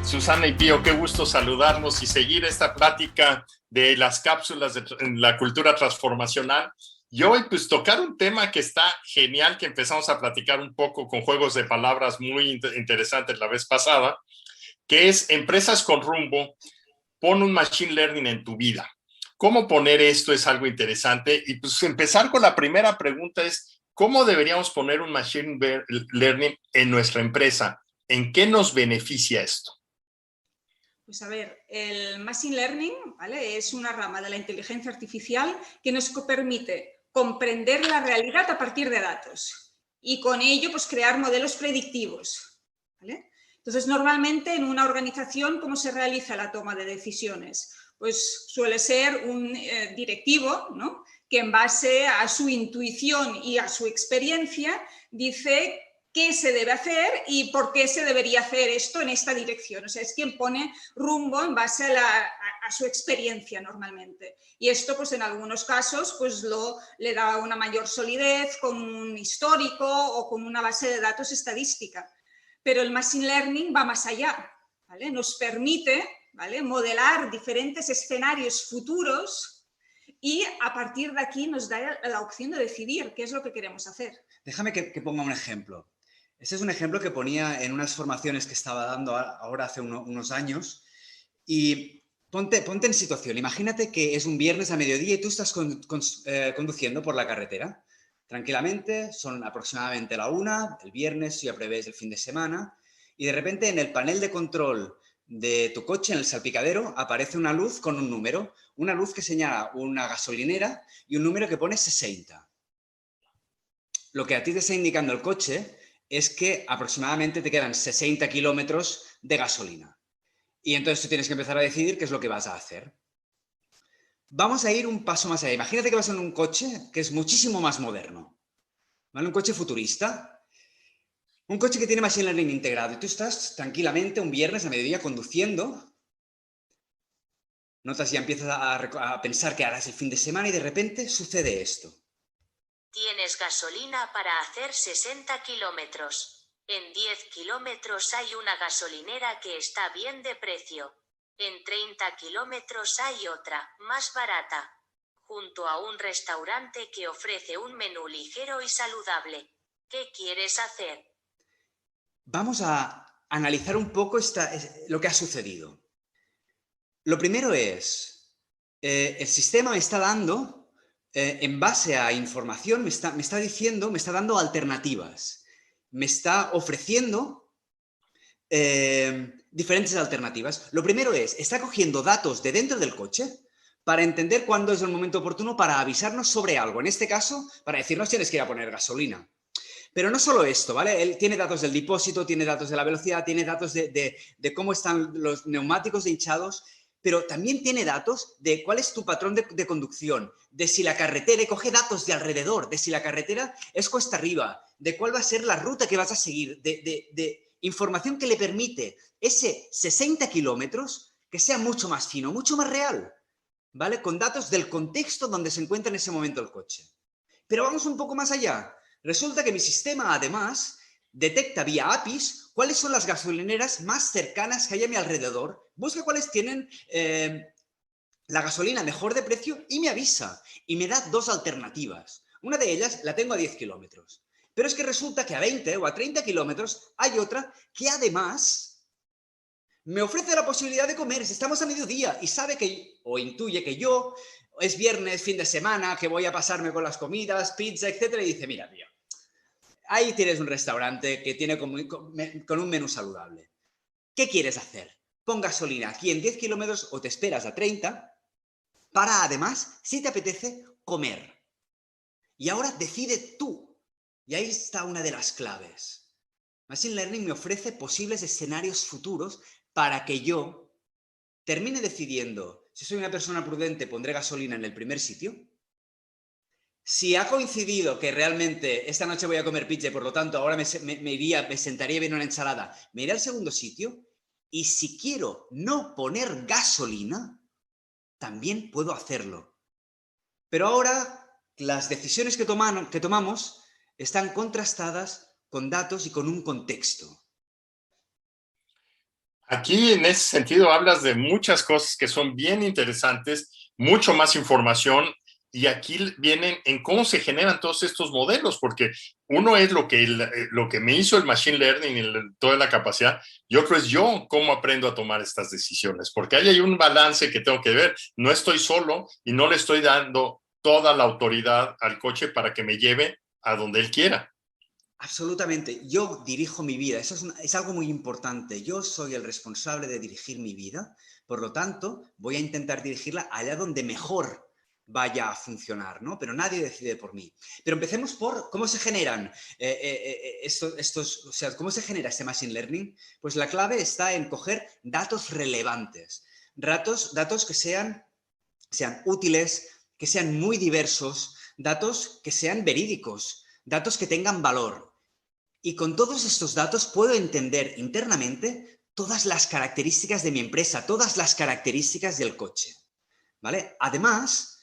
Susana y Pío, qué gusto saludarnos y seguir esta plática de las cápsulas de la cultura transformacional. Y hoy pues tocar un tema que está genial, que empezamos a platicar un poco con juegos de palabras muy interesantes la vez pasada, que es empresas con rumbo, pon un machine learning en tu vida. ¿Cómo poner esto? Es algo interesante. Y pues empezar con la primera pregunta es, ¿cómo deberíamos poner un machine learning en nuestra empresa? ¿En qué nos beneficia esto? Pues a ver, el Machine Learning, ¿vale?, es una rama de la inteligencia artificial que nos permite comprender la realidad a partir de datos y con ello pues, crear modelos predictivos, ¿vale? Entonces, normalmente en una organización, ¿cómo se realiza la toma de decisiones? Pues suele ser un directivo, ¿no?, que en base a su intuición y a su experiencia dice qué se debe hacer y por qué se debería hacer esto en esta dirección. O sea, es quien pone rumbo en base a su experiencia normalmente. Y esto, pues en algunos casos, pues le da una mayor solidez con un histórico o con una base de datos estadística. Pero el Machine Learning va más allá, ¿vale? Nos permite, ¿vale?, modelar diferentes escenarios futuros y a partir de aquí nos da la opción de decidir qué es lo que queremos hacer. Déjame que ponga un ejemplo. Este es un ejemplo que ponía en unas formaciones que estaba dando ahora hace unos años. Y ponte en situación. Imagínate que es un viernes a mediodía y tú estás conduciendo por la carretera. Tranquilamente, son aproximadamente la 1, el viernes, ya prevés el fin de semana, y de repente en el panel de control de tu coche, en el salpicadero, aparece una luz con un número. Una luz que señala una gasolinera y un número que pone 60. Lo que a ti te está indicando el coche es que aproximadamente te quedan 60 kilómetros de gasolina. Y entonces tú tienes que empezar a decidir qué es lo que vas a hacer. Vamos a ir un paso más allá. Imagínate que vas en un coche que es muchísimo más moderno, ¿vale? Un coche futurista. Un coche que tiene Machine Learning integrado. Y tú estás tranquilamente un viernes a mediodía conduciendo. Notas, ya empiezas a pensar que harás el fin de semana y de repente sucede esto. Tienes gasolina para hacer 60 kilómetros. En 10 kilómetros hay una gasolinera que está bien de precio. En 30 kilómetros hay otra, más barata, junto a un restaurante que ofrece un menú ligero y saludable. ¿Qué quieres hacer? Vamos a analizar un poco lo que ha sucedido. Lo primero es, el sistema me está dando... en base a información, me está diciendo, me está dando alternativas. Me está ofreciendo diferentes alternativas. Lo primero es, está cogiendo datos de dentro del coche para entender cuándo es el momento oportuno para avisarnos sobre algo. En este caso, para decirnos tienes que ir a poner gasolina. Pero no solo esto, ¿vale? Él tiene datos del depósito, tiene datos de la velocidad, tiene datos de cómo están los neumáticos hinchados, pero también tiene datos de cuál es tu patrón de conducción, de si la carretera, y coge datos de alrededor, de si la carretera es cuesta arriba, de cuál va a ser la ruta que vas a seguir, de información que le permite ese 60 kilómetros que sea mucho más fino, mucho más real, ¿vale? Con datos del contexto donde se encuentra en ese momento el coche. Pero vamos un poco más allá. Resulta que mi sistema, además, detecta vía APIs cuáles son las gasolineras más cercanas que hay a mi alrededor, busca cuáles tienen la gasolina mejor de precio y me avisa. Y me da dos alternativas. Una de ellas la tengo a 10 kilómetros. Pero es que resulta que a 20 o a 30 kilómetros hay otra que además me ofrece la posibilidad de comer. Si estamos a mediodía y sabe que, o intuye que yo, es viernes, fin de semana, que voy a pasarme con las comidas, pizza, etcétera, y dice, mira, tío, ahí tienes un restaurante que tiene con un menú saludable. ¿Qué quieres hacer? Pon gasolina aquí en 10 kilómetros o te esperas a 30 para, además, si te apetece, comer. Y ahora decide tú. Y ahí está una de las claves. Machine Learning me ofrece posibles escenarios futuros para que yo termine decidiendo. Si soy una persona prudente, pondré gasolina en el primer sitio. Si ha coincidido que realmente esta noche voy a comer pizza y por lo tanto ahora me sentaría bien una ensalada, me iré al segundo sitio. Y si quiero no poner gasolina, también puedo hacerlo. Pero ahora las decisiones que tomamos están contrastadas con datos y con un contexto. Aquí en ese sentido hablas de muchas cosas que son bien interesantes, mucho más información, y aquí vienen en cómo se generan todos estos modelos, porque uno es lo que me hizo el Machine Learning, toda la capacidad, y otro es yo cómo aprendo a tomar estas decisiones, porque ahí hay un balance que tengo que ver. No estoy solo y no le estoy dando toda la autoridad al coche para que me lleve a donde él quiera. Absolutamente. Yo dirijo mi vida. Eso es algo muy importante. Yo soy el responsable de dirigir mi vida. Por lo tanto, voy a intentar dirigirla allá donde mejor vaya a funcionar, ¿no? Pero nadie decide por mí. Pero empecemos por cómo se generan o sea, cómo se genera este Machine Learning. Pues la clave está en coger datos relevantes. Datos que sean útiles, que sean muy diversos, datos que sean verídicos, datos que tengan valor. Y con todos estos datos puedo entender internamente todas las características de mi empresa, todas las características del coche, ¿vale? Además,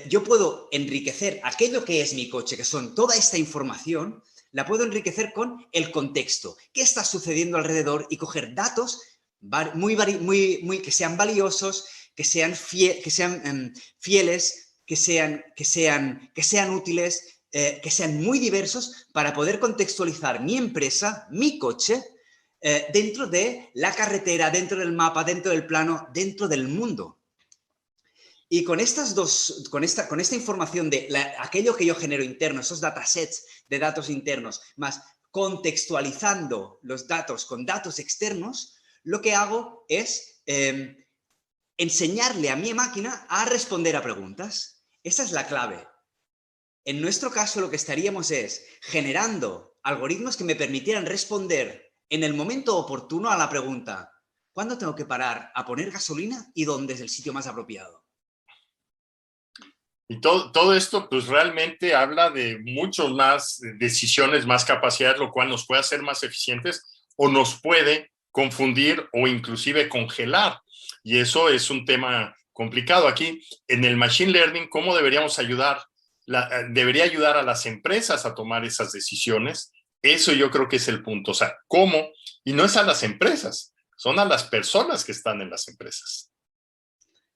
yo puedo enriquecer aquello que es mi coche, que son toda esta información, la puedo enriquecer con el contexto, qué está sucediendo alrededor, y coger datos que sean valiosos, que sean fieles, que sean útiles, que sean muy diversos, para poder contextualizar mi empresa, mi coche, dentro de la carretera, dentro del mapa, dentro del plano, dentro del mundo. Y con esta información de aquello que yo genero interno, esos datasets de datos internos, más contextualizando los datos con datos externos, lo que hago es enseñarle a mi máquina a responder a preguntas. Esa es la clave. En nuestro caso, lo que estaríamos es generando algoritmos que me permitieran responder en el momento oportuno a la pregunta: ¿cuándo tengo que parar a poner gasolina y dónde es el sitio más apropiado? Y todo esto pues realmente habla de muchas más decisiones, más capacidades, lo cual nos puede hacer más eficientes o nos puede confundir o inclusive congelar. Y eso es un tema complicado. Aquí en el Machine Learning, ¿cómo deberíamos ayudar? Debería ayudar a las empresas a tomar esas decisiones. Eso yo creo que es el punto. O sea, ¿cómo? Y no es a las empresas, son a las personas que están en las empresas.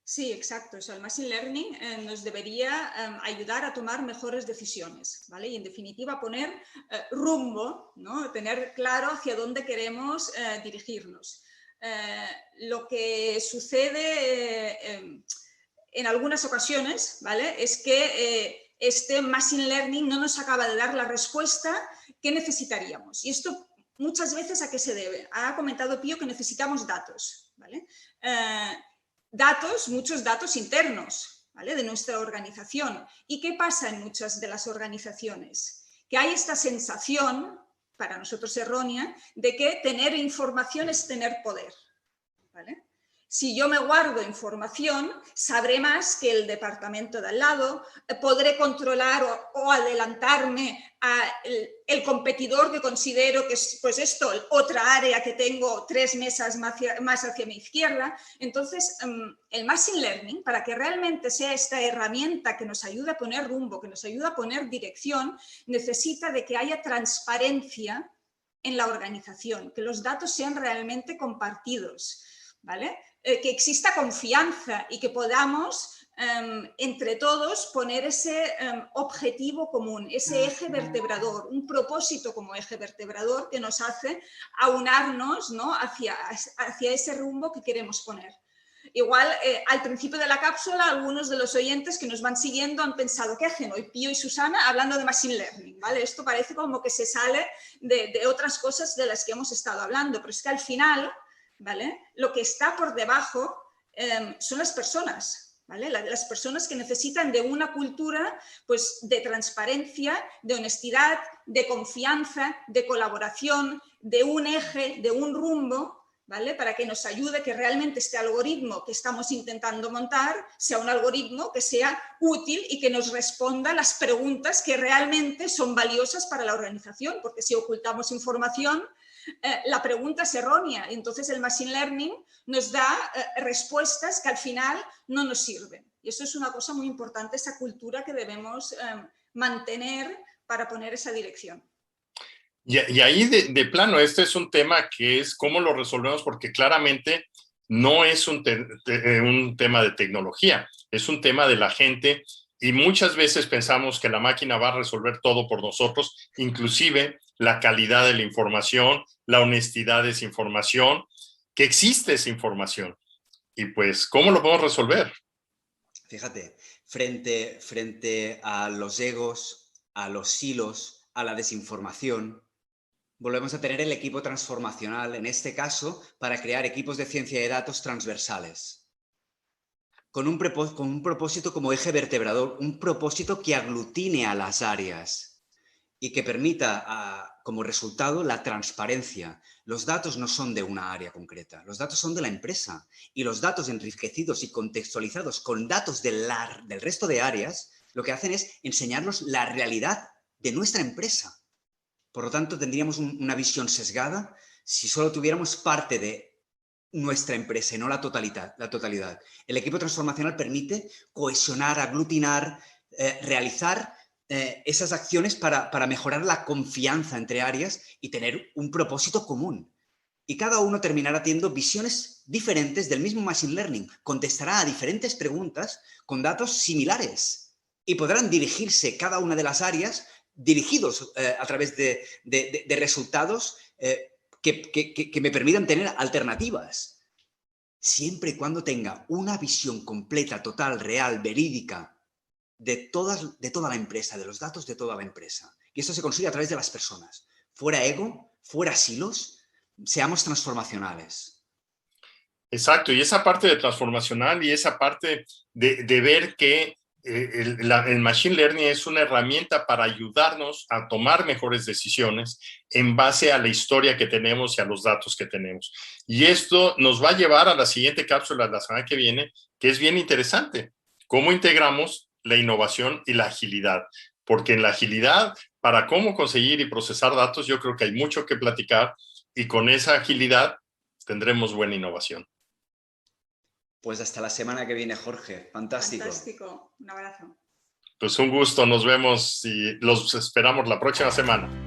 Sí, exacto. O sea, el Machine Learning nos debería ayudar a tomar mejores decisiones, ¿vale? Y en definitiva poner rumbo, ¿no? Tener claro hacia dónde queremos dirigirnos. Lo que sucede en algunas ocasiones, ¿vale? Es que este Machine Learning no nos acaba de dar la respuesta que necesitaríamos. Y esto muchas veces, ¿a qué se debe? Ha comentado Pío que necesitamos datos, ¿vale? Muchos datos internos, ¿vale? De nuestra organización. ¿Y qué pasa en muchas de las organizaciones? Que hay esta sensación, para nosotros errónea, de que tener información es tener poder, ¿vale? Si yo me guardo información, sabré más que el departamento de al lado, podré controlar o adelantarme al competidor que considero que es, pues esto, otra área que tengo 3 mesas más hacia mi izquierda. Entonces, el Machine Learning, para que realmente sea esta herramienta que nos ayude a poner rumbo, que nos ayude a poner dirección, necesita de que haya transparencia en la organización, que los datos sean realmente compartidos, ¿vale? Que exista confianza y que podamos entre todos poner ese objetivo común, ese eje vertebrador, un propósito como eje vertebrador que nos hace aunarnos, ¿no? hacia ese rumbo que queremos poner. Igual, al principio de la cápsula, algunos de los oyentes que nos van siguiendo han pensado: ¿qué hacen hoy Pío y Susana hablando de Machine Learning? ¿Vale? Esto parece como que se sale de otras cosas de las que hemos estado hablando, pero es que al final, ¿vale? Lo que está por debajo son las personas, ¿vale? Las personas que necesitan de una cultura, pues, de transparencia, de honestidad, de confianza, de colaboración, de un eje, de un rumbo, ¿vale? Para que nos ayude que realmente este algoritmo que estamos intentando montar sea un algoritmo que sea útil y que nos responda las preguntas que realmente son valiosas para la organización, porque si ocultamos información, la pregunta es errónea. Entonces el Machine Learning nos da respuestas que al final no nos sirven. Y eso es una cosa muy importante, esa cultura que debemos mantener para poner esa dirección. Y ahí de plano, este es un tema que es cómo lo resolvemos, porque claramente no es un tema de tecnología, es un tema de la gente y muchas veces pensamos que la máquina va a resolver todo por nosotros, inclusive la calidad de la información, la honestidad de esa información, que existe esa información. Y pues, ¿cómo lo podemos resolver? Fíjate, frente a los egos, a los silos, a la desinformación, volvemos a tener el equipo transformacional, en este caso, para crear equipos de ciencia de datos transversales, con un propósito como eje vertebrador, un propósito que aglutine a las áreas y que permita, como resultado, la transparencia. Los datos no son de una área concreta, los datos son de la empresa, y los datos enriquecidos y contextualizados con datos del resto de áreas, lo que hacen es enseñarnos la realidad de nuestra empresa. Por lo tanto, tendríamos una visión sesgada si solo tuviéramos parte de nuestra empresa y no la totalidad. El equipo transformacional permite cohesionar, aglutinar, realizar esas acciones para mejorar la confianza entre áreas y tener un propósito común. Y cada uno terminará teniendo visiones diferentes del mismo Machine Learning. Contestará a diferentes preguntas con datos similares y podrán dirigirse cada una de las áreas dirigidos a través de resultados que me permitan tener alternativas. Siempre y cuando tenga una visión completa, total, real, verídica de toda la empresa, de los datos de toda la empresa. Y esto se consigue a través de las personas. Fuera ego, fuera silos, seamos transformacionales. Exacto, y esa parte de transformacional y esa parte de ver que el Machine Learning es una herramienta para ayudarnos a tomar mejores decisiones en base a la historia que tenemos y a los datos que tenemos. Y esto nos va a llevar a la siguiente cápsula de la semana que viene, que es bien interesante. ¿Cómo integramos la innovación y la agilidad? Porque en la agilidad, para cómo conseguir y procesar datos, yo creo que hay mucho que platicar y con esa agilidad tendremos buena innovación. Pues hasta la semana que viene, Jorge. Fantástico. Fantástico. Un abrazo. Pues un gusto, nos vemos y los esperamos la próxima semana.